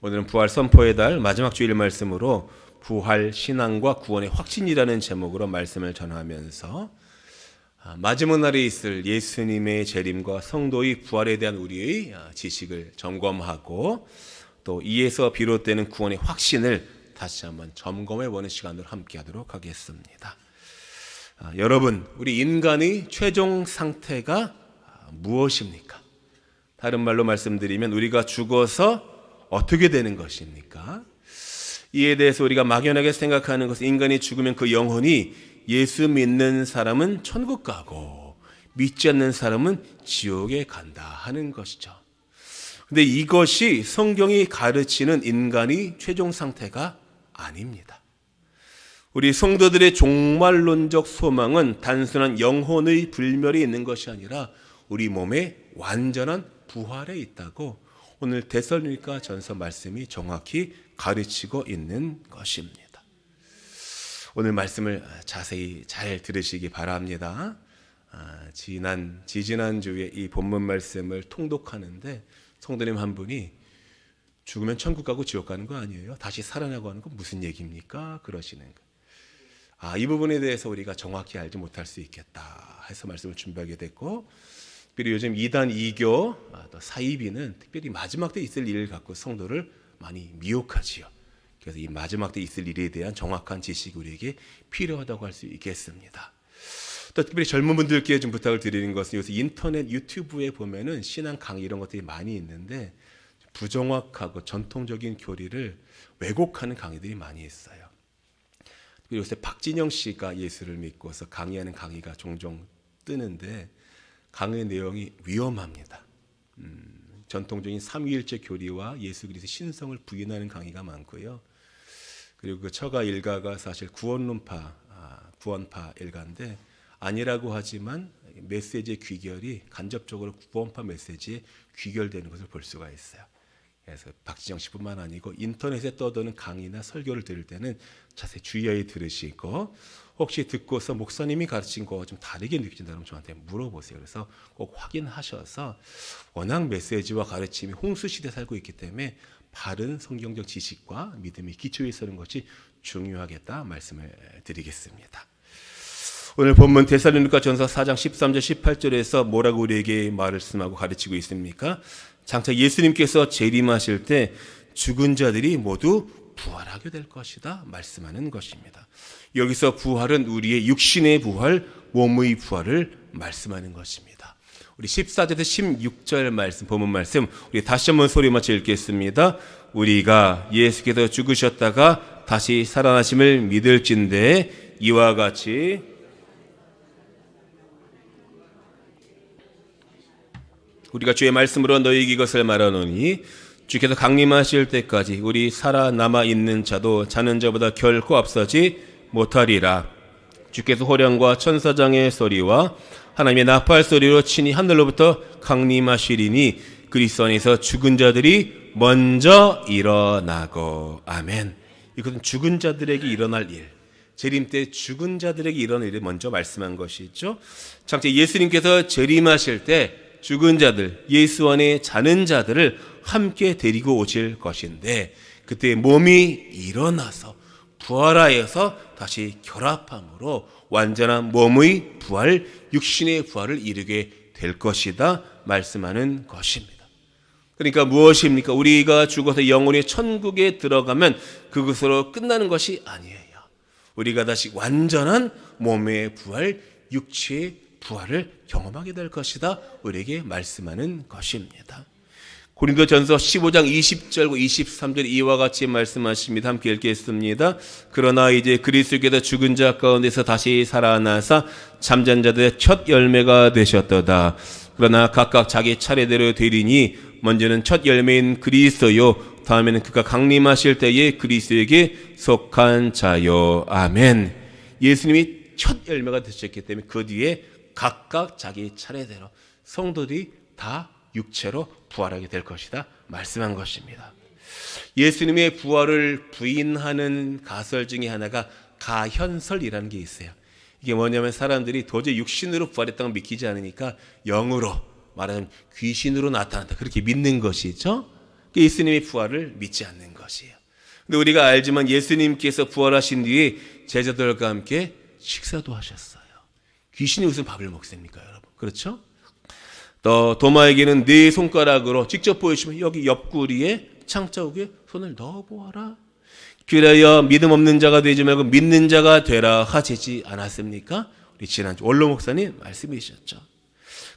오늘은 부활 선포의 달 마지막 주일 말씀으로 부활 신앙과 구원의 확신이라는 제목으로 말씀을 전하면서 마지막 날에 있을 예수님의 재림과 성도의 부활에 대한 우리의 지식을 점검하고 또 이에서 비롯되는 구원의 확신을 다시 한번 점검해 보는 시간으로 함께 하도록 하겠습니다. 여러분, 우리 인간의 최종 상태가 무엇입니까? 다른 말로 말씀드리면 우리가 죽어서 어떻게 되는 것입니까? 이에 대해서 우리가 막연하게 생각하는 것은 인간이 죽으면 그 영혼이 예수 믿는 사람은 천국 가고 믿지 않는 사람은 지옥에 간다 하는 것이죠. 근데 이것이 성경이 가르치는 인간의 최종 상태가 아닙니다. 우리 성도들의 종말론적 소망은 단순한 영혼의 불멸이 있는 것이 아니라 우리 몸의 완전한 부활에 있다고 오늘 데살로니가 전서 말씀이 정확히 가르치고 있는 것입니다. 오늘 말씀을 자세히 잘 들으시기 바랍니다. 지지난주에 이 본문 말씀을 통독하는데 성도님 한 분이 죽으면 천국 가고 지옥 가는 거 아니에요? 다시 살아나고 하는 건 무슨 얘기입니까? 그러시는 거예요. 이 부분에 대해서 우리가 정확히 알지 못할 수 있겠다 해서 말씀을 준비하게 됐고, 특별히 요즘 이단 이교 사이비는 특별히 마지막 때 있을 일을 갖고 성도를 많이 미혹하지요. 그래서 이 마지막 때 있을 일에 대한 정확한 지식이 우리에게 필요하다고 할 수 있겠습니다. 또 특별히 젊은 분들께 좀 부탁을 드리는 것은 요새 인터넷 유튜브에 보면은 신앙 강의 이런 것들이 많이 있는데 부정확하고 전통적인 교리를 왜곡하는 강의들이 많이 있어요. 요새 박진영 씨가 예수를 믿고서 강의하는 강의가 종종 뜨는데 강의 내용이 위험합니다. 전통적인 삼위일체 교리와 예수 그리스도의 신성을 부인하는 강의가 많고요. 그리고 그 처가 일가가 사실 구원파 일가인데 아니라고 하지만 메시지의 귀결이 간접적으로 구원파 메시지에 귀결되는 것을 볼 수가 있어요. 그래서 박진영 씨뿐만 아니고 인터넷에 떠도는 강의나 설교를 들을 때는 자세히 주의하여 들으시고, 혹시 듣고서 목사님이 가르친 거와 좀 다르게 느껴진다면 저한테 물어보세요. 그래서 꼭 확인하셔서, 워낙 메시지와 가르침이 홍수시대에 살고 있기 때문에 바른 성경적 지식과 믿음의 기초에 서는 것이 중요하겠다 말씀을 드리겠습니다. 오늘 본문 데살로니가 전서 4장 13절 18절에서 뭐라고 우리에게 말씀하고 가르치고 있습니까? 장차 예수님께서 재림하실 때 죽은 자들이 모두 부활하게 될 것이다 말씀하는 것입니다. 여기서 부활은 우리의 육신의 부활, 몸의 부활을 말씀하는 것입니다. 우리 14절에서 16절 말씀, 본문 말씀 우리 다시 한번 소리 맞춰 읽겠습니다. 우리가 예수께서 죽으셨다가 다시 살아나심을 믿을진대 이와 같이 우리가 주의 말씀으로 너희에게 이것을 말하노니 주께서 강림하실 때까지 우리 살아남아 있는 자도 자는 자보다 결코 앞서지 못하리라. 주께서 호령과 천사장의 소리와 하나님의 나팔 소리로 친히 하늘로부터 강림하시리니 그리스도 안에서 죽은 자들이 먼저 일어나고. 아멘. 이것은 죽은 자들에게 일어날 일, 재림 때 죽은 자들에게 일어날 일을 먼저 말씀한 것이죠. 장차 예수님께서 재림하실 때 죽은 자들, 예수 안에 자는 자들을 함께 데리고 오실 것인데, 그때 몸이 일어나서 부활하여서 다시 결합함으로 완전한 몸의 부활, 육신의 부활을 이루게 될 것이다 말씀하는 것입니다. 그러니까 무엇입니까? 우리가 죽어서 영혼이 천국에 들어가면 그것으로 끝나는 것이 아니에요. 우리가 다시 완전한 몸의 부활, 육체의 부활을 경험하게 될 것이다 우리에게 말씀하는 것입니다. 고린도전서 15장 20절과 23절 이와 같이 말씀하십니다. 함께 읽겠습니다. 그러나 이제 그리스도께서 죽은 자 가운데서 다시 살아나사 잠잔 자들의 첫 열매가 되셨도다. 그러나 각각 자기 차례대로 되리니 먼저는 첫 열매인 그리스도요, 다음에는 그가 강림하실 때에 그리스도에게 속한 자요. 아멘. 예수님이 첫 열매가 되셨기 때문에 그 뒤에 각각 자기 차례대로 성도들이 다 육체로 부활하게 될 것이다 말씀한 것입니다. 예수님의 부활을 부인하는 가설 중에 하나가 가현설이라는 게 있어요. 이게 뭐냐면 사람들이 도저히 육신으로 부활했다고 믿기지 않으니까 영으로, 말하자면 귀신으로 나타났다 그렇게 믿는 것이죠. 예수님의 부활을 믿지 않는 것이에요. 근데 우리가 알지만 예수님께서 부활하신 뒤에 제자들과 함께 식사도 하셨어요. 귀신이 무슨 밥을 먹습니까, 여러분? 그렇죠? 또 도마에게는 네 손가락으로 직접 보여주시면 여기 옆구리에 창자국에 손을 넣어보아라. 그래야 믿음 없는 자가 되지 말고 믿는 자가 되라 하시지 않았습니까? 우리 지난주 원로 목사님 말씀이셨죠.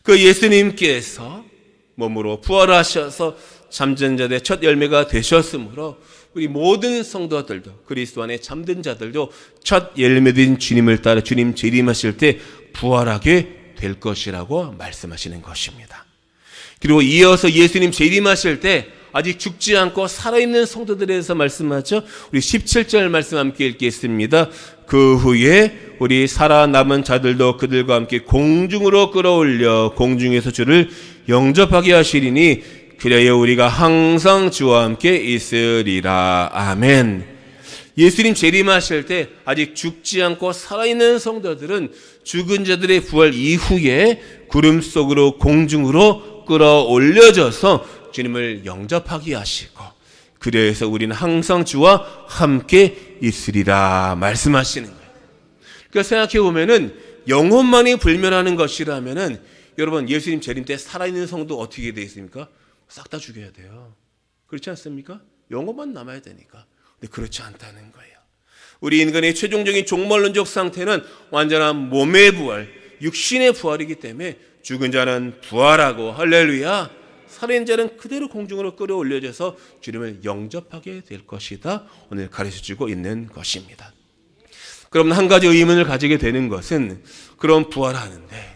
그 예수님께서 몸으로 부활하셔서 잠든 자들의 첫 열매가 되셨으므로 우리 모든 성도들도 그리스도 안에 잠든 자들도 첫 열매된 주님을 따라 주님 재림하실 때 부활하게 될 것이라고 말씀하시는 것입니다. 그리고 이어서 예수님 재림하실 때 아직 죽지 않고 살아있는 성도들에 대해서 말씀하죠. 우리 17절 말씀 함께 읽겠습니다. 그 후에 우리 살아남은 자들도 그들과 함께 공중으로 끌어올려 공중에서 주를 영접하게 하시리니 그래야 우리가 항상 주와 함께 있으리라. 아멘. 예수님 재림하실 때 아직 죽지 않고 살아있는 성도들은 죽은 자들의 부활 이후에 구름 속으로 공중으로 끌어올려져서 주님을 영접하게 하시고 그래서 우리는 항상 주와 함께 있으리라 말씀하시는 거예요. 그러니까 생각해 보면은 영혼만이 불멸하는 것이라면은 여러분 예수님 재림 때 살아있는 성도 어떻게 되어 있습니까? 싹 다 죽여야 돼요. 그렇지 않습니까? 영혼만 남아야 되니까. 근데 그렇지 않다는 거예요. 우리 인간의 최종적인 종말론적 상태는 완전한 몸의 부활, 육신의 부활이기 때문에 죽은 자는 부활하고 할렐루야, 살아있는 자는 그대로 공중으로 끌어올려져서 주님을 영접하게 될 것이다. 오늘 가르쳐주고 있는 것입니다. 그럼 한 가지 의문을 가지게 되는 것은 그럼 부활하는데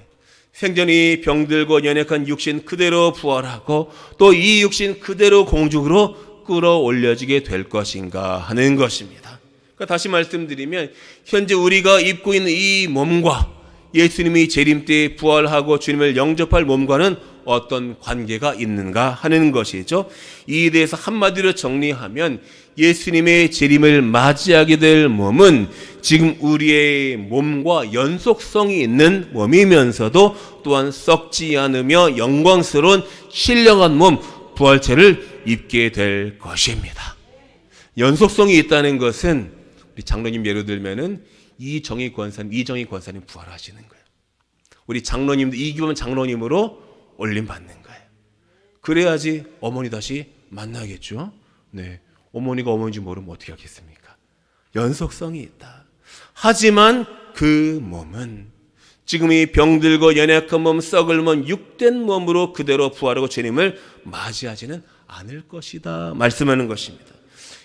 생전이 병들고 연약한 육신 그대로 부활하고 또 이 육신 그대로 공중으로 끌어올려지게 될 것인가 하는 것입니다. 그러니까 다시 말씀드리면 현재 우리가 입고 있는 이 몸과 예수님이 재림 때 부활하고 주님을 영접할 몸과는 어떤 관계가 있는가 하는 것이죠. 이에 대해서 한마디로 정리하면 예수님의 재림을 맞이하게 될 몸은 지금 우리의 몸과 연속성이 있는 몸이면서도 또한 썩지 않으며 영광스러운 신령한 몸, 부활체를 입게 될 것입니다. 연속성이 있다는 것은 우리 장로님 예를 들면은 이정희 권사님 부활하시는 거예요. 우리 장로님도 이기범 장로님으로 올림 받는 거예요. 그래야지 어머니 다시 만나겠죠. 네, 어머니가 어머니인지 모르면 어떻게 하겠습니까? 연속성이 있다. 하지만 그 몸은 지금 이 병들고 연약한 몸, 썩을 몸, 육된 몸으로 그대로 부활하고 주님을 맞이하지는 않을 것이다 말씀하는 것입니다.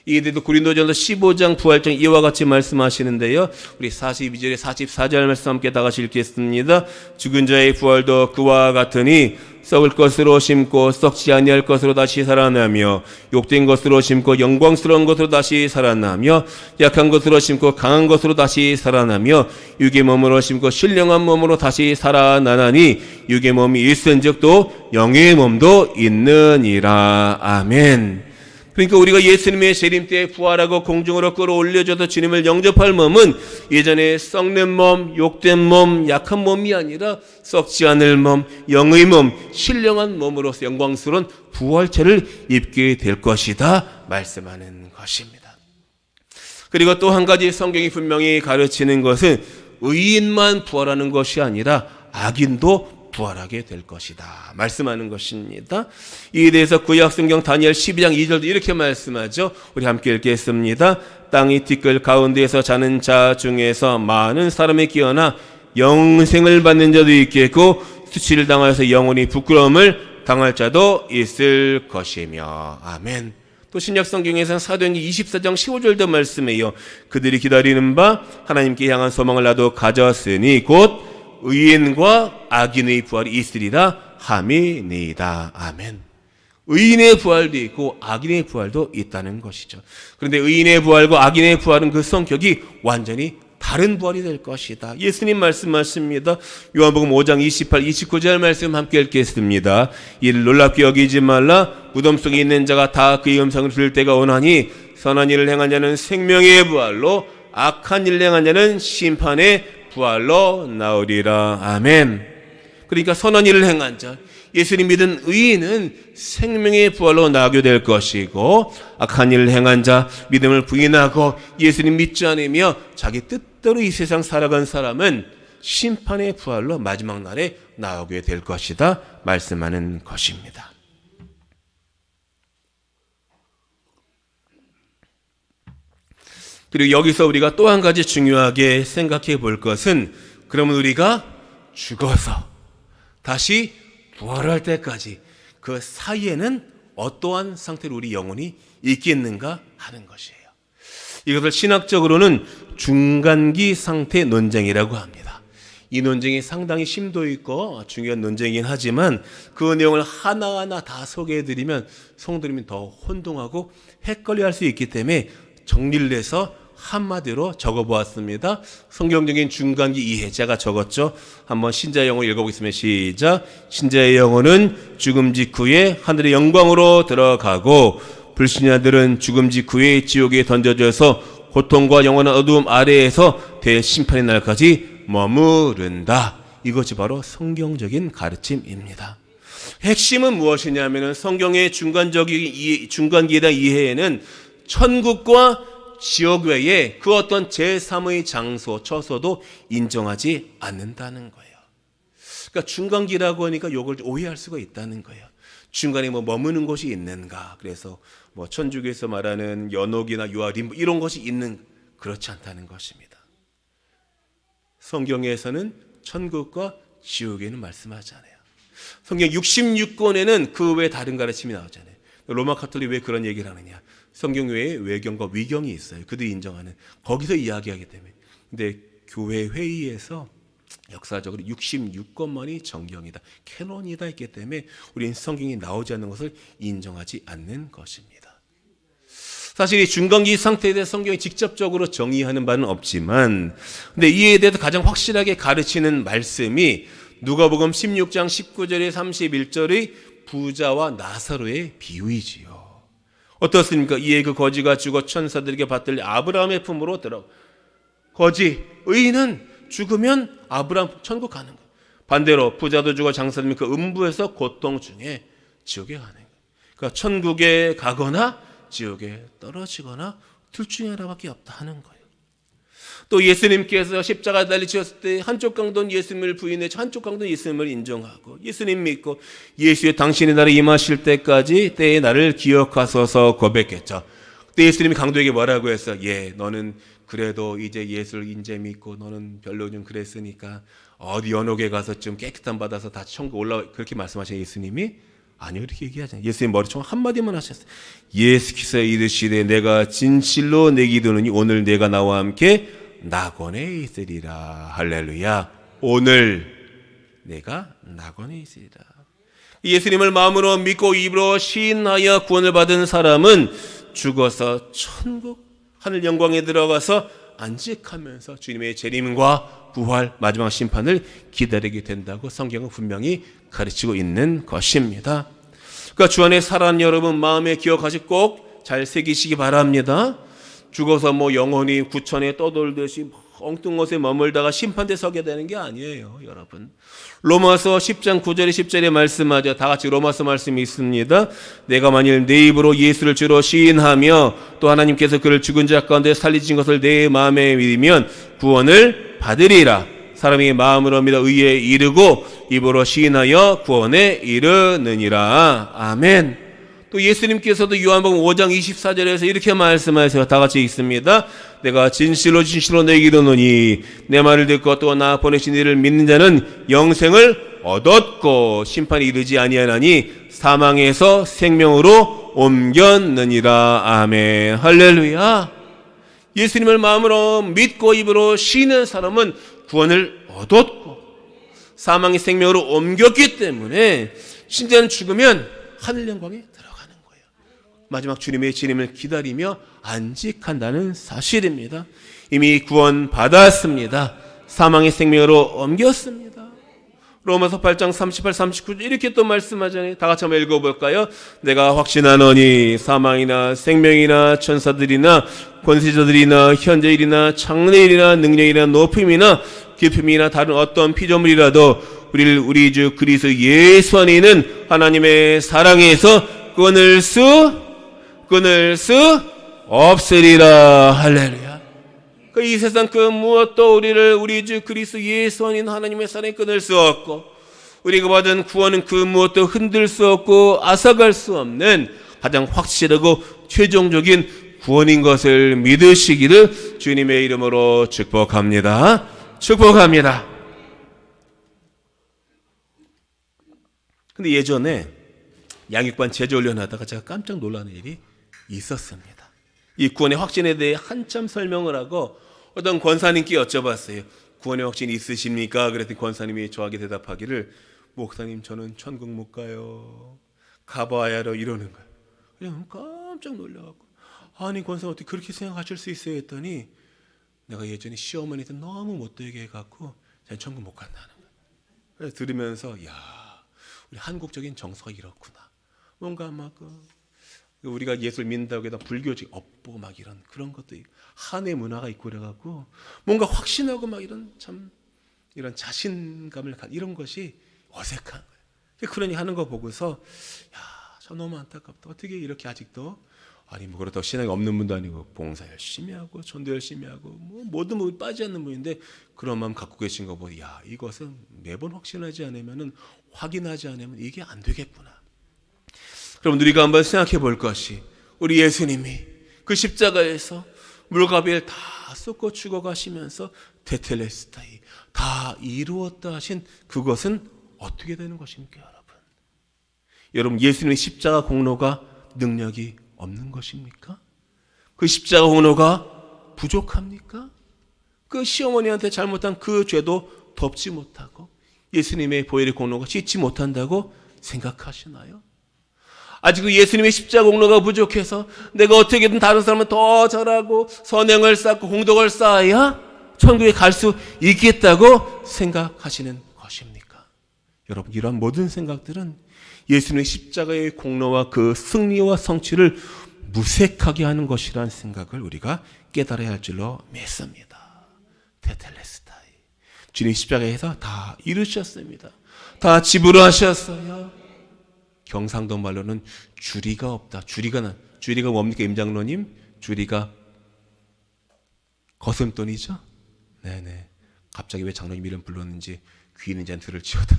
이에대해서 고린도전서 15장 부활절 이와 같이 말씀하시는데요. 우리 42절에 44절 말씀 함께 다 같이 읽겠습니다. 죽은 자의 부활도 그와 같으니 썩을 것으로 심고 썩지 아니할 것으로 다시 살아나며 욕된 것으로 심고 영광스러운 것으로 다시 살아나며 약한 것으로 심고 강한 것으로 다시 살아나며 육의 몸으로 심고 신령한 몸으로 다시 살아나나니 육의 몸이 있은즉 또 영의 몸도 있느니라. 아멘. 그러니까 우리가 예수님의 재림 때 부활하고 공중으로 끌어올려져서 주님을 영접할 몸은 예전에 썩는 몸, 욕된 몸, 약한 몸이 아니라 썩지 않을 몸, 영의 몸, 신령한 몸으로서 영광스러운 부활체를 입게 될 것이다 말씀하는 것입니다. 그리고 또 한 가지 성경이 분명히 가르치는 것은 의인만 부활하는 것이 아니라 악인도 부활하게 될 것이다 말씀하는 것입니다. 이에 대해서 구약성경 다니엘 12장 2절도 이렇게 말씀하죠. 우리 함께 읽겠습니다. 땅이 티끌 가운데에서 자는 자 중에서 많은 사람이 깨어나 영생을 받는 자도 있겠고 수치를 당하여서 영원히 부끄러움을 당할 자도 있을 것이며. 아멘. 또 신약성경에서는 사도행전 24장 15절도 말씀해요. 그들이 기다리는 바 하나님께 향한 소망을 나도 가졌으니 곧 의인과 악인의 부활이 있으리라 함이니이다. 아멘. 의인의 부활도 있고 악인의 부활도 있다는 것이죠. 그런데 의인의 부활과 악인의 부활은 그 성격이 완전히 다른 부활이 될 것이다. 예수님 말씀하십니다. 요한복음 5장 28, 29절 말씀 함께 읽겠습니다. 이를 놀랍게 여기지 말라. 무덤 속에 있는 자가 다 그의 음성을 들을 때가 오나니 선한 일을 행한 자는 생명의 부활로 악한 일을 행한 자는 심판의 부활로 나오리라. 아멘. 그러니까 선한 일을 행한 자, 예수님 믿은 의인은 생명의 부활로 나게 될 것이고, 악한 일을 행한 자, 믿음을 부인하고 예수님 믿지 않으며 자기 뜻대로 이 세상 살아간 사람은 심판의 부활로 마지막 날에 나오게 될 것이다 말씀하는 것입니다. 그리고 여기서 우리가 또 한 가지 중요하게 생각해 볼 것은, 그러면 우리가 죽어서 다시 부활할 때까지 그 사이에는 어떠한 상태로 우리 영혼이 있겠는가 하는 것이에요. 이것을 신학적으로는 중간기 상태 논쟁이라고 합니다. 이 논쟁이 상당히 심도 있고 중요한 논쟁이긴 하지만 그 내용을 하나하나 다 소개해드리면 성도님이 더 혼동하고 헷갈려할 수 있기 때문에 정리를 해서 한마디로 적어보았습니다. 성경적인 중간기 이해 제가 적었죠. 한번 신자의 영혼 읽어보겠습니다. 시작. 신자의 영혼은 죽음 직후에 하늘의 영광으로 들어가고, 불신자들은 죽음 직후에 지옥에 던져져서 고통과 영원한 어두움 아래에서 대심판의 날까지 머무른다. 이것이 바로 성경적인 가르침입니다. 핵심은 무엇이냐면 성경의 중간기에 대한 이해에는 천국과 지옥 외에 그 어떤 제3의 장소, 처소도 인정하지 않는다는 거예요. 그러니까 중간기라고 하니까 이걸 오해할 수가 있다는 거예요. 중간에 머무는 곳이 있는가? 그래서 천주교에서 말하는 연옥이나 유아림 이런 것이 있는, 그렇지 않다는 것입니다. 성경에서는 천국과 지옥에는 말씀하지 않아요. 성경 66권에는 그 외에 다른 가르침이 나오잖아요. 로마 카톨릭 왜 그런 얘기를 하느냐? 성경 외에 외경과 위경이 있어요. 그들이 인정하는, 거기서 이야기하기 때문에. 근데 교회 회의에서 역사적으로 66권만이 정경이다, 캐논이다 했기 때문에 우리는 성경이 나오지 않는 것을 인정하지 않는 것입니다. 사실 이 중간기 상태에 대해 성경이 직접적으로 정의하는 바는 없지만, 근데 이에 대해서 가장 확실하게 가르치는 말씀이 누가복음 16장 19절에 31절의 부자와 나사로의 비유이지요. 어떻습니까? 이에 그 거지가 죽어 천사들에게 받들려 아브라함의 품으로 들어가. 거지, 의인은 죽으면 아브라함 천국 가는 거예요. 반대로 부자도 죽어 장사되면 그 음부에서 고통 중에 지옥에 가는 거예요. 그러니까 천국에 가거나 지옥에 떨어지거나 둘 중에 하나밖에 없다 하는 거예요. 또 예수님께서 십자가에 달리셨을 때 한쪽 강도는 예수님을 부인해 한쪽 강도는 예수님을 인정하고 예수님 믿고 예수의 당신의 날에 임하실 때까지 때의 날을 기억하소서 고백했죠. 그때 예수님이 강도에게 뭐라고 했어? 너는 그래도 이제 예수를 인제 믿고 너는 별로 좀 그랬으니까 어디 연옥에 가서 좀 깨끗한 받아서 다 천국 올라와, 그렇게 말씀하신 예수님이 아니요, 그렇게 얘기하잖아요. 예수님 머리총 한마디만 하셨어요. 예수께서 이르시되 내가 진실로 내 기도는 오늘 내가 나와 함께 낙원에 있으리라. 할렐루야. 오늘 내가 낙원에 있으리라. 예수님을 마음으로 믿고 입으로 시인하여 구원을 받은 사람은 죽어서 천국 하늘 영광에 들어가서 안식하면서 주님의 재림과 부활, 마지막 심판을 기다리게 된다고 성경은 분명히 가르치고 있는 것입니다. 그러니까 주 안에 살아가는 여러분 마음에 기억하시고 꼭 잘 새기시기 바랍니다. 죽어서 영원히 구천에 떠돌듯이 엉뚱 곳에 머물다가 심판대 서게 되는 게 아니에요, 여러분. 로마서 10장 9절에 10절에 말씀하죠. 다 같이 로마서 말씀이 있습니다. 내가 만일 내 입으로 예수를 주로 시인하며 또 하나님께서 그를 죽은 자 가운데 살리신 것을 내 마음에 믿으면 구원을 받으리라. 사람이 마음으로 믿어 의에 이르고 입으로 시인하여 구원에 이르느니라. 아멘. 또 예수님께서도 요한복음 5장 24절에서 이렇게 말씀하세요. 다 같이 읽습니다. 내가 진실로 내게 이르노니 내 말을 듣고 또 나 보내신 이를 믿는 자는 영생을 얻었고 심판이 이르지 아니하나니 사망에서 생명으로 옮겼느니라. 아멘. 할렐루야. 예수님을 마음으로 믿고 입으로 시는 사람은 구원을 얻었고 사망의 생명으로 옮겼기 때문에 신자는 죽으면 하늘 영광에 들어가는 거예요. 마지막 주님의 재림을 기다리며 안식한다는 사실입니다. 이미 구원 받았습니다. 사망의 생명으로 옮겼습니다. 로마서 8장 38, 39 이렇게 또 말씀하잖아요. 다 같이 한번 읽어볼까요? 내가 확신하노니 사망이나 생명이나 천사들이나 권세자들이나 현재일이나 장래일이나 능력이나 높임이나 깊음이나 다른 어떤 피조물이라도 우리를 우리 주 그리스도 예수 안에 있는 하나님의 사랑에서 끊을 수 없으리라. 할렐루야. 이 세상 그 무엇도 우리를 우리 주 그리스도 예수 안에 있는 하나님의 사랑에 끊을 수 없고, 우리가 받은 구원은 그 무엇도 흔들 수 없고 앗아갈 수 없는 가장 확실하고 최종적인 구원인 것을 믿으시기를 주님의 이름으로 축복합니다. 축복합니다. 근데 예전에 양육반 제자훈련 하다가 제가 깜짝 놀라는 일이 있었습니다. 이 구원의 확신에 대해 한참 설명을 하고 어떤 권사님께 여쭤봤어요. 구원의 확신이 있으십니까? 그랬더니 권사님이 저에게 대답하기를, 목사님 저는 천국 못 가요. 가봐야로 이러는 거예요. 그냥 깜짝 놀라갖고, 아니 권사님 어떻게 그렇게 생각하실 수 있어요? 했더니 내가 예전에 시어머니한테 너무 못되게 해갖고 전 천국 못 간다는 거예요. 그래서 들으면서 야, 우리 한국적인 정서가 이렇구나. 뭔가 막 우리가 예수를 믿는다고 해도 불교적 업보 막 이런 그런 것도 있고, 한의 문화가 있고 그래갖고 뭔가 확신하고 막 이런 참 이런 자신감을 이런 것이 어색한 거예요. 그러니 하는 거 보고서 야, 저 너무 안타깝다. 어떻게 이렇게 아직도, 아니 뭐 그렇다고 신앙이 없는 분도 아니고 봉사 열심히 하고 전도 열심히 하고 뭐 모든 부분이 빠지지 않는 분인데 그런 마음 갖고 계신 거 보니, 야, 이것은 매번 확신하지 않으면은, 확인하지 않으면 이게 안 되겠구나. 그럼 우리가 한번 생각해 볼 것이, 우리 예수님이 그 십자가에서 물가비를 다 쏟고 죽어가시면서 테텔레스타이 다 이루었다 하신 그것은 어떻게 되는 것입니까, 여러분? 여러분, 예수님의 십자가 공로가 능력이 없는 것입니까? 그 십자가 공로가 부족합니까? 그 시어머니한테 잘못한 그 죄도 덮지 못하고 예수님의 보혈의 공로가 씻지 못한다고 생각하시나요? 아직 그 예수님의 십자가 공로가 부족해서 내가 어떻게든 다른 사람은 더 잘하고 선행을 쌓고 공덕을 쌓아야 천국에 갈 수 있겠다고 생각하시는 것입니까? 여러분, 이러한 모든 생각들은 예수님의 십자가의 공로와 그 승리와 성취를 무색하게 하는 것이라는 생각을 우리가 깨달아야 할 줄로 믿습니다. 테텔레스타이, 주님 십자가에서 다 이루셨습니다. 다 지불하셨어요. 경상도 말로는 주리가 없다. 주리가 뭡니까, 임장로님? 주리가 거슴돈이죠? 네네. 갑자기 왜 장로님 이름 불렀는지 귀는 잔투를 치워다.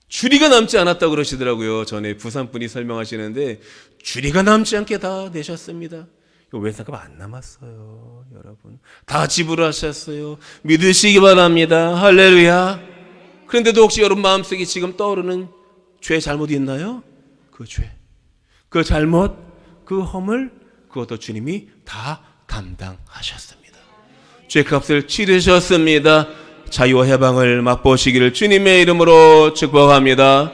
주리가 남지 않았다고 그러시더라고요. 전에 부산분이 설명하시는데 주리가 남지 않게 다 내셨습니다. 이거 왜 생각하면 안 남았어요, 여러분. 다 지불하셨어요. 믿으시기 바랍니다. 할렐루야. 그런데도 혹시 여러분 마음속에 지금 떠오르는 죄 잘못이 있나요? 그 죄, 그 잘못, 그 허물, 그것도 주님이 다 담당하셨습니다. 죄값을 치르셨습니다. 자유와 해방을 맛보시기를 주님의 이름으로 축복합니다.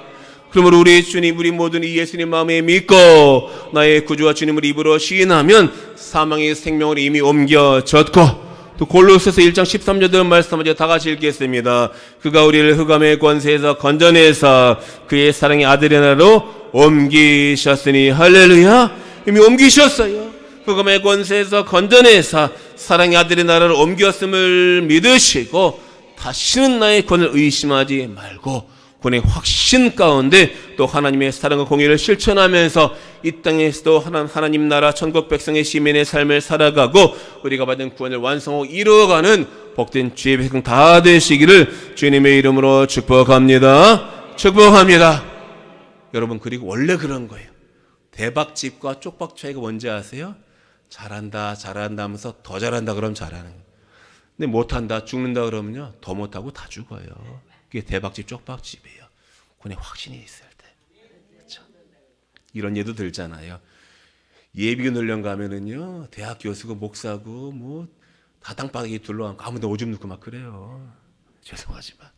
그러므로 우리 주님, 우리 모든 이 예수님 마음에 믿고 나의 구주와 주님을 입으로 시인하면 사망의 생명으로 이미 옮겨졌고, 또 골로새서 1장 13절들 말씀하죠. 다 같이 읽겠습니다. 그가 우리를 흑암의 권세에서 건져내서 그의 사랑의 아들의 나라로 옮기셨으니, 할렐루야. 이미 옮기셨어요. 흑암의 권세에서 건져내서 사랑의 아들의 나라로 옮겼음을 믿으시고 다시는 나의 권을 의심하지 말고 구원의 확신 가운데 또 하나님의 사랑과 공의를 실천하면서 이 땅에서도 하나님 나라 천국 백성의 시민의 삶을 살아가고 우리가 받은 구원을 완성하고 이루어가는 복된 주의 백성 다 되시기를 주님의 이름으로 축복합니다. 축복합니다. 여러분, 그리고 원래 그런 거예요. 대박집과 쪽박 차이가 뭔지 아세요? 잘한다 하면서 더 잘한다 그러면 잘하는 거예요. 근데 못한다, 죽는다 그러면요, 더 못하고 다 죽어요. 그게 대박집 쪽박집이에요. 군에 확신이 있을 때. 그렇죠? 이런 예도 들잖아요. 예비군 훈련 가면은요, 대학 교수고 목사고 뭐 다 땅바닥에 둘러앉고 아무도 오줌 누고 막 그래요. 죄송하지만.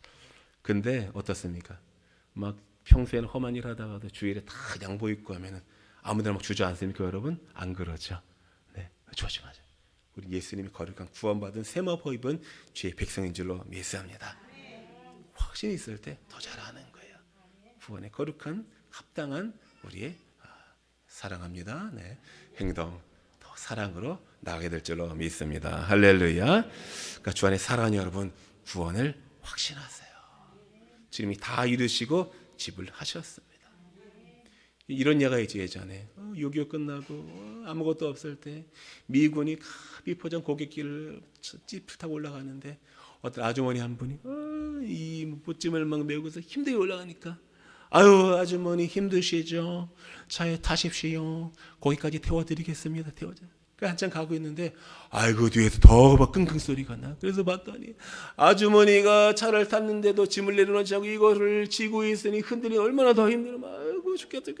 근데 어떻습니까? 막 평소에는 험한 일 하다가도 주일에 다 양보 입고 하면은 아무데나 막 주저앉습니까, 여러분? 안 그러죠? 네, 조심하자. 우리 예수님이 거룩한 구원받은 세마포 입은 주의 백성인 줄로 믿습니다. 확신이 있을 때 더 잘하는 거예요. 구원의 거룩한 합당한 우리의 사랑합니다. 네, 행동 더 사랑으로 나가게 될 줄로 믿습니다. 할렐루야. 그러니까 주 안에 사랑하는 여러분, 구원을 확신하세요. 주님이 다 이루시고 지불하셨습니다. 이런 예가 있지. 예전에 6.25 끝나고 아무것도 없을 때 미군이 비포장 고갯길을 찌프 타고 올라가는데 어떤 아주머니 한 분이 이 보찜을 막 메고서 힘들게 올라가니까 아유 아주머니 힘드시죠? 차에 타십시오. 거기까지 태워드리겠습니다. 태워줘. 한참 가고 있는데 아이고 뒤에서 더 막 끙끙 소리가 나. 그래서 봤더니 아주머니가 차를 탔는데도 짐을 내려놓지 않고 이거를 지고 있으니 흔들리 얼마나 더 힘들어. 아이고 죽겠다.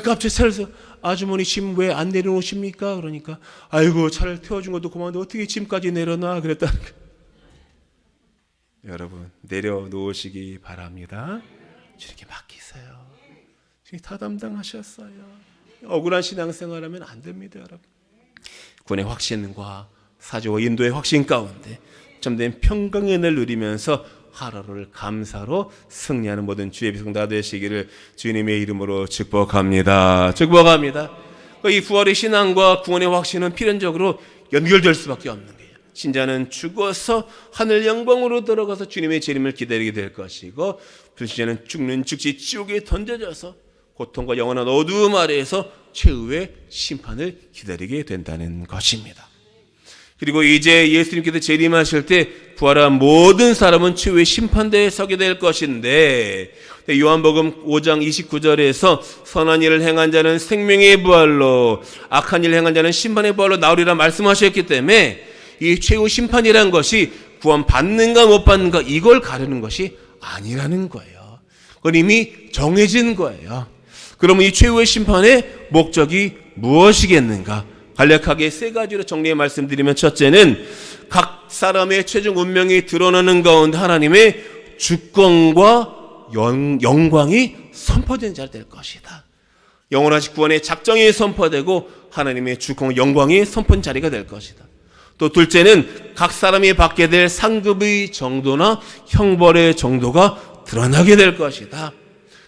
갑자기 차에서 아주머니 짐 왜 안 내려놓으십니까? 그러니까 아이고 차를 태워준 것도 고마운데 어떻게 짐까지 내려놔 그랬다는 거예요. 여러분 내려놓으시기 바랍니다. 주님께 맡기세요. 주님 다 담당하셨어요. 억울한 신앙생활하면 안 됩니다. 여러분 구원의 확신과 사주와 인도의 확신 가운데 참된 평강의 날 누리면서 하루를 감사로 승리하는 모든 주의 백성 다 되시기를 주님의 이름으로 축복합니다. 축복합니다. 이 부활의 신앙과 구원의 확신은 필연적으로 연결될 수밖에 없는 거예요. 신자는 죽어서 하늘 영광으로 들어가서 주님의 재림을 기다리게 될 것이고 불신자는 죽는 즉시 지옥에 던져져서 고통과 영원한 어두움 아래에서 최후의 심판을 기다리게 된다는 것입니다. 그리고 이제 예수님께서 재림하실 때 부활한 모든 사람은 최후의 심판대에 서게 될 것인데 요한복음 5장 29절에서 선한 일을 행한 자는 생명의 부활로 악한 일을 행한 자는 심판의 부활로 나오리라 말씀하셨기 때문에 이 최후 심판이란 것이 구원 받는가 못 받는가 이걸 가르는 것이 아니라는 거예요. 그건 이미 정해진 거예요. 그러면 이 최후의 심판의 목적이 무엇이겠는가? 간략하게 세 가지로 정리해 말씀드리면 첫째는 각 사람의 최종 운명이 드러나는 가운데 하나님의 주권과 영광이 선포된 자가 될 것이다. 영원하신 구원의 작정이 선포되고 하나님의 주권과 영광이 선포된 자리가 될 것이다. 또 둘째는 각 사람이 받게 될 상급의 정도나 형벌의 정도가 드러나게 될 것이다.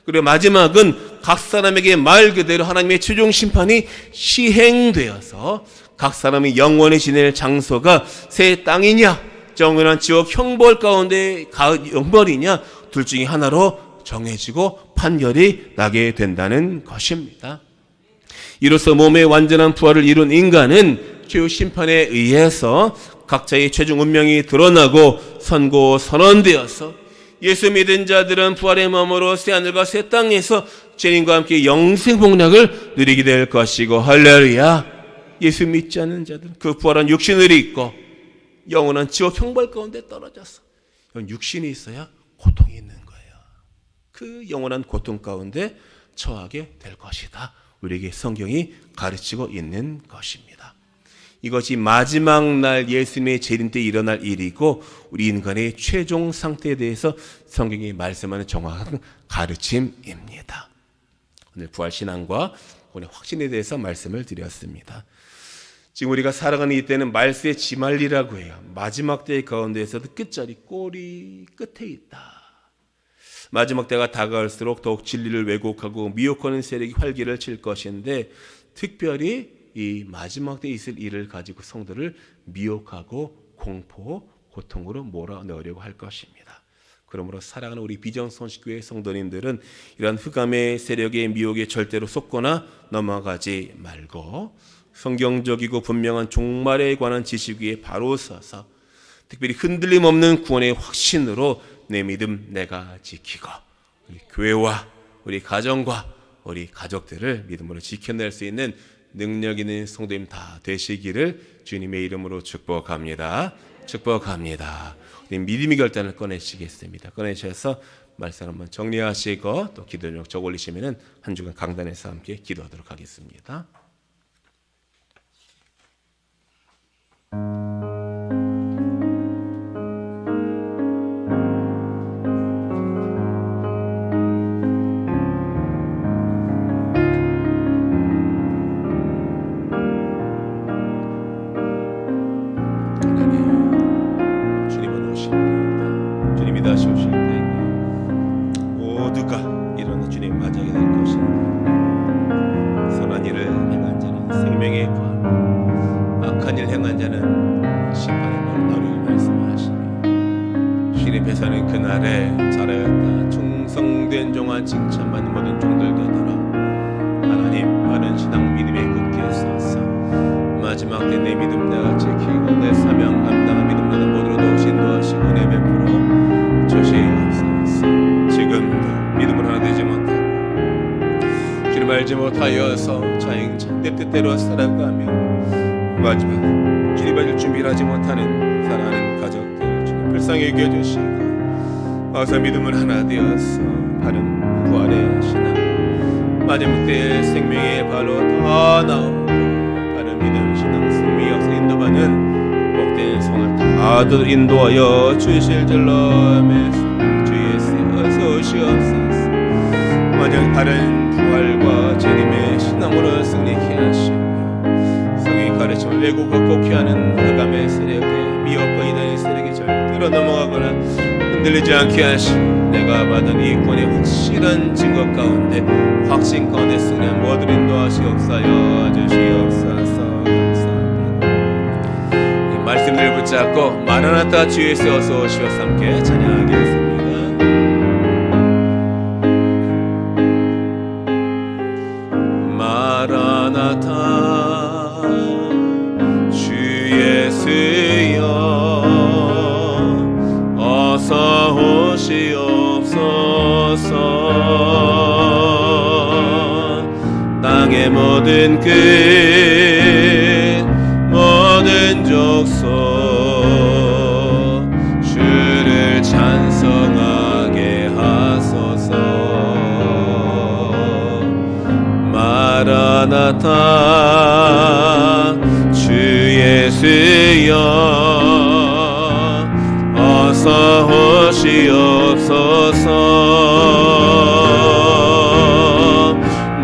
그리고 마지막은 각 사람에게 말 그대로 하나님의 최종 심판이 시행되어서 각 사람이 영원히 지낼 장소가 새 땅이냐 영원한 지옥 형벌 가운데 형벌이냐 둘 중에 하나로 정해지고 판결이 나게 된다는 것입니다. 이로써 몸의 완전한 부활을 이룬 인간은 최후 심판에 의해서 각자의 최종 운명이 드러나고 선고 선언되어서 예수 믿은 자들은 부활의 마음으로 새하늘과 새 땅에서 주님과 함께 영생 복락을 누리게 될 것이고 할렐루야. 예수 믿지 않는 자들은 그 부활한 육신을 입고 영원한 지옥 형벌 가운데 떨어져서 육신이 있어야 고통이 있는 거예요. 그 영원한 고통 가운데 처하게 될 것이다. 우리에게 성경이 가르치고 있는 것입니다. 이것이 마지막 날 예수님의 재림 때 일어날 일이고 우리 인간의 최종 상태에 대해서 성경이 말씀하는 정확한 가르침입니다. 오늘 부활신앙과 오늘 확신에 대해서 말씀을 드렸습니다. 지금 우리가 살아가는 이때는 말세의 지말리라고 해요. 마지막 때의 가운데에서도 끝자리 꼬리 끝에 있다. 마지막 때가 다가갈수록 더욱 진리를 왜곡하고 미혹하는 세력이 활기를 칠 것인데 특별히 이 마지막 때에 있을 일을 가지고 성도를 미혹하고 공포, 고통으로 몰아넣으려고 할 것입니다. 그러므로 사랑하는 우리 비전선식교회 성도님들은 이러한 흑암의 세력의 미혹에 절대로 속거나 넘어가지 말고 성경적이고 분명한 종말에 관한 지식 위에 바로 서서 특별히 흔들림 없는 구원의 확신으로 내 믿음 내가 지키고 우리 교회와 우리 가정과 우리 가족들을 믿음으로 지켜낼 수 있는 능력 있는 성도님 다 되시기를 주님의 이름으로 축복합니다. 축복합니다. 우리 믿음의 결단을 꺼내시겠습니다. 꺼내셔서 말씀 한번 정리하시고 또 기도 제목 적어 올리시면은 한 주간 강단에서 함께 기도하도록 하겠습니다. 다시 오실 때 모두가 일어나 주님 맞이하게 될 것입니다. 선한 일을 행한 자는 생명의 부활, 악한 일 행한 자는 심판의 날 나오리라 말씀하시니 피리피사는 그날에 잘하였다 충성된 종한 칭찬받는 모든 종들 되더라. 하나님 바른 신앙 믿음에 굳게 서서 마지막 때 내 믿음 내가 지키고 내 사명 감당한 믿음 나는 모두로 도우시 인도하시고 은혜 베풀어 주시옵소서. 지금도 믿음을 하나 되지 못하고 길을 알지 못하여서 자행자 내 뜻대로 살아가며 마지막 길이 받을 준비를 하지 못하는 사랑하는 가족들 주님 불쌍히 여겨주시고 어서 믿음을 하나 되어서 바른 부활의 신앙 마지막 때의 생명의 발로 더 나오고 바른 믿음 신앙 승리 역사 인도받는 복된 손을 다 인도하여 주실 줄로 믿습니다. 주 예수 어서 오시옵소서. 만약 바른 부활과 재림의 신앙으로 승리케 하시고 성의 가르침을 왜곡과 곡해하는 흑암의 세력에 미혹과 이단의 세력에 절대로 넘어가거나 흔들리지 않게 하시고 내가 받은 이 권의 확실한 증거 가운데 확신 가운데 승리한 모든 인도하시옵사여 주시옵소서. 감사합니다. 이 말씀을 붙잡고 마라나타 주 예수 어서 오시옵소서 함께 찬양하겠습니다. 마라나타 주 예수여 어서 오시옵소서. 땅의 모든 끝 모든 족속 주를 찬송하게 하소서. 마라나타 주 예수여 어서 오시옵소서.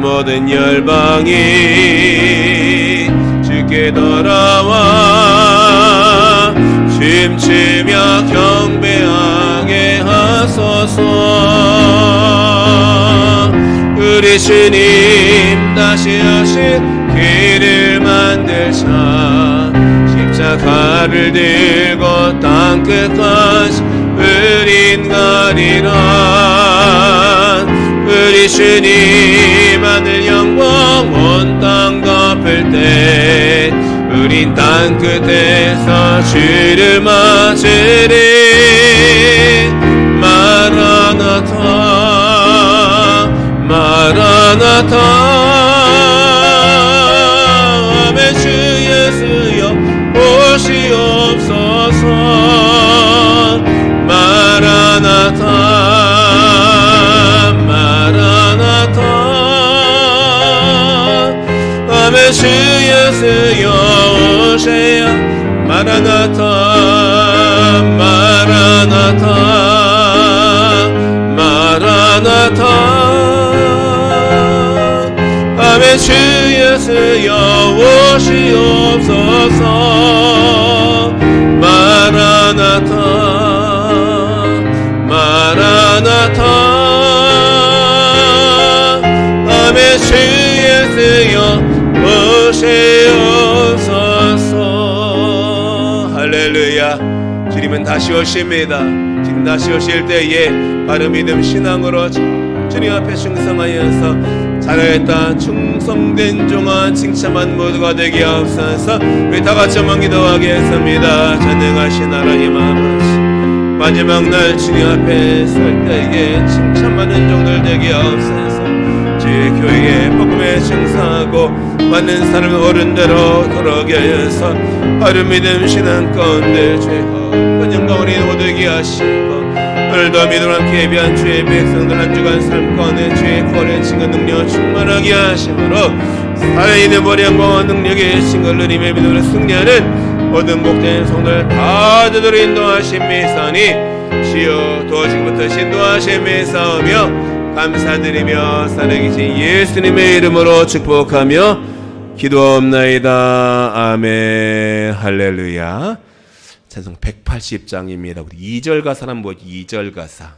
모든 열방이 주께 돌아와 춤추며 경배하게 하소서. 우리 주님 다시 하신 길을 만들자 십자가를 들고 땅끝까지 우린 가리라. 우리 주님 하늘 영광 온 땅 덮을 때 우린 땅끝에서 주를 맞으리. 마라나타 마라나타 아멘. 주 예수여 오시옵소서. 마라나타 마라나타 아멘. 주 예수여 오세요. 마라나타 마라나타 마라나타 아멘. 주 예수여 오시옵소서. 마라나타 마라나타 아멘. 주 예수여 오시옵소서. 할렐루야. 주님은 다시 오십니다. 주님 다시 오실 때에 바른 믿음 신앙으로 주님 앞에 충성하여서 잘하였다 충성된 종아 칭찬만 모두가 되게 하옵소서. 우리 다같이 한번 기도하겠습니다. 전능하신 하나님 아버지 마지막 날 주님 앞에 설 때에 칭찬받는 종들 되게 하옵소서. 주의 교회에 복음에 충성하고 많은 사람을 어른대로 돌아오게 하여서 바른 믿음 신앙 가운데 주의 헌영 가운데 오되게 하시고 오늘도 믿음으로 함께 예비한 주의 백성들 한 주간 삶 가운데 주의 구원의 증거 능력 충만하게 하심으로 살아있는 머리 영광과 능력의 신걸 누림의 믿음으로 승리하는 모든 복된 성들 다 되도록 인도하심이사니 주여 도와주기부터 인도하심이사오며 감사드리며 살아계신 예수님의 이름으로 축복하며 기도하옵나이다. 아멘. 할렐루야. 찬송 180장입니다. 우리 2절 가사는 뭐지? 2절 가사.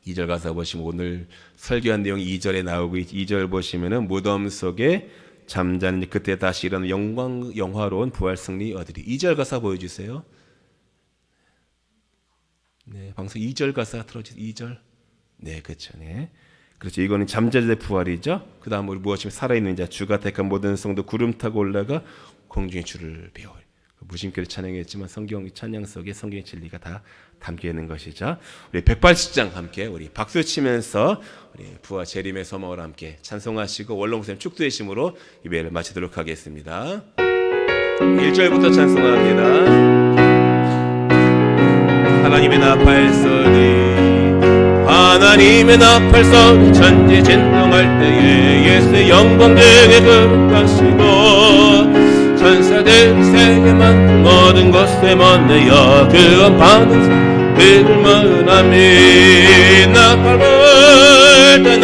2절 가사 보시면 오늘 설교한 내용 2절에 나오고 2절 보시면은 무덤 속에 잠자는 그때 다시 일어나는 영화로운 부활 승리 얻으리. 2절 가사 보여주세요. 네, 방송 2절 가사 틀어주세요. 2절. 네, 그렇죠. 네. 그렇죠. 이거는 잠자리의 부활이죠. 그 다음 우리 무엇이면 살아있는 자 주가 택한 모든 성도 구름 타고 올라가 공중의 주를 배워. 무심결에 찬양했지만 성경 찬양 속에 성경의 진리가 다 담겨 있는 것이죠. 우리 180장 함께 우리 박수 치면서 우리 부와 재림의 소망을 함께 찬송하시고 원로목사님 축도의 심으로 예배를 마치도록 하겠습니다. 1절부터 찬송합니다. 하나님의 나팔 소리 하나님의 나팔 소리 천지 진동할 때에 예수의 영광 등에 거룩하시고 천사들 세계 만든 모든 곳에 먼저 그 언파는 그를 만나미 나팔 불 때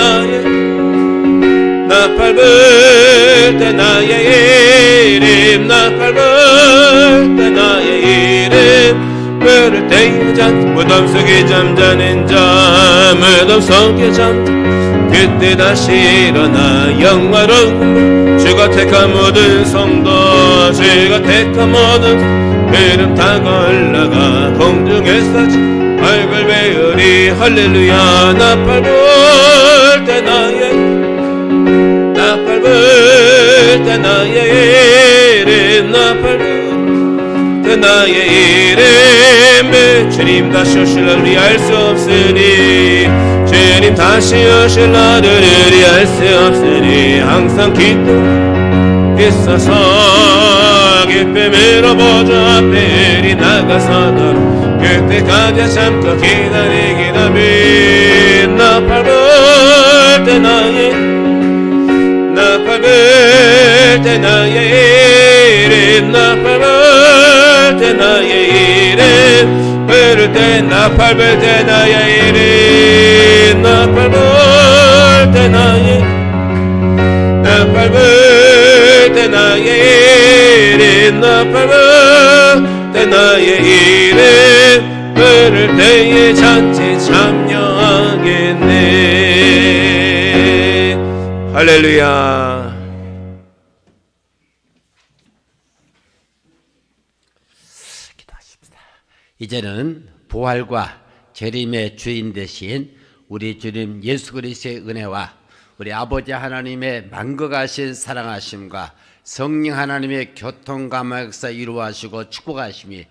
나팔 불 때 나의 이름 나팔 불 때 나의 이름 부를 때에 무덤 속에 잠자는 자 무덤 속에 그때 다시 일어나 영화로운 주가 택한 모든 성도 주가 택한 모든 이름 타고 올라가 공중에서 얼굴 배우리 할렐루야 나팔 불 때 나팔 불 때 나의 이름 나팔 불 때 나의 이름 주님 다시 오실 날 우리 알 수 없으니 주님 다시 오실 날을 우리 알 수 없으니 항상 기도 있어서 기쁨으로 보좌 앞에 우리 나가서도록 그때까지 참고 기다리긴 하며 나팔 불 때 나팔 불 때 나의 이름 나팔 불 때 나의 이름 부를 때 나팔 불 때 나의 이름 나팔 불 때 나팔 불 때 나의 이름 나팔 불 때 나의 이름 부를 때에 잔치 참여하겠네. 할렐루야. 이제는 부활과 재림의 주인 되신 우리 주님 예수 그리스도의 은혜와 우리 아버지 하나님의 만거가신 사랑하심과 성령 하나님의 교통감화 역사 이루어하시고 축복하심이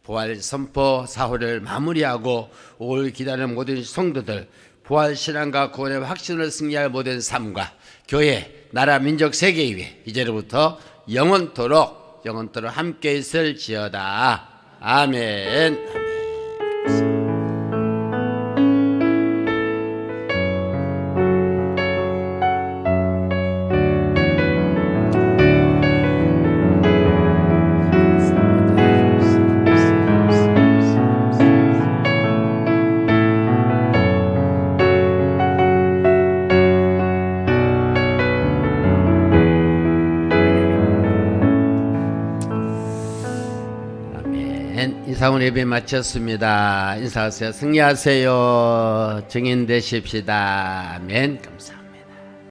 부활 선포 사후를 마무리하고 올 기다리는 모든 성도들 부활 신앙과 구원의 확신을 승리할 모든 삶과 교회, 나라, 민족, 세계 위에 이제로부터 영원토록 함께 있을지어다. 아멘. 이상훈 예배 마쳤습니다. 인사하세요. 승리하세요. 증인 되십시다. 아멘. 감사합니다.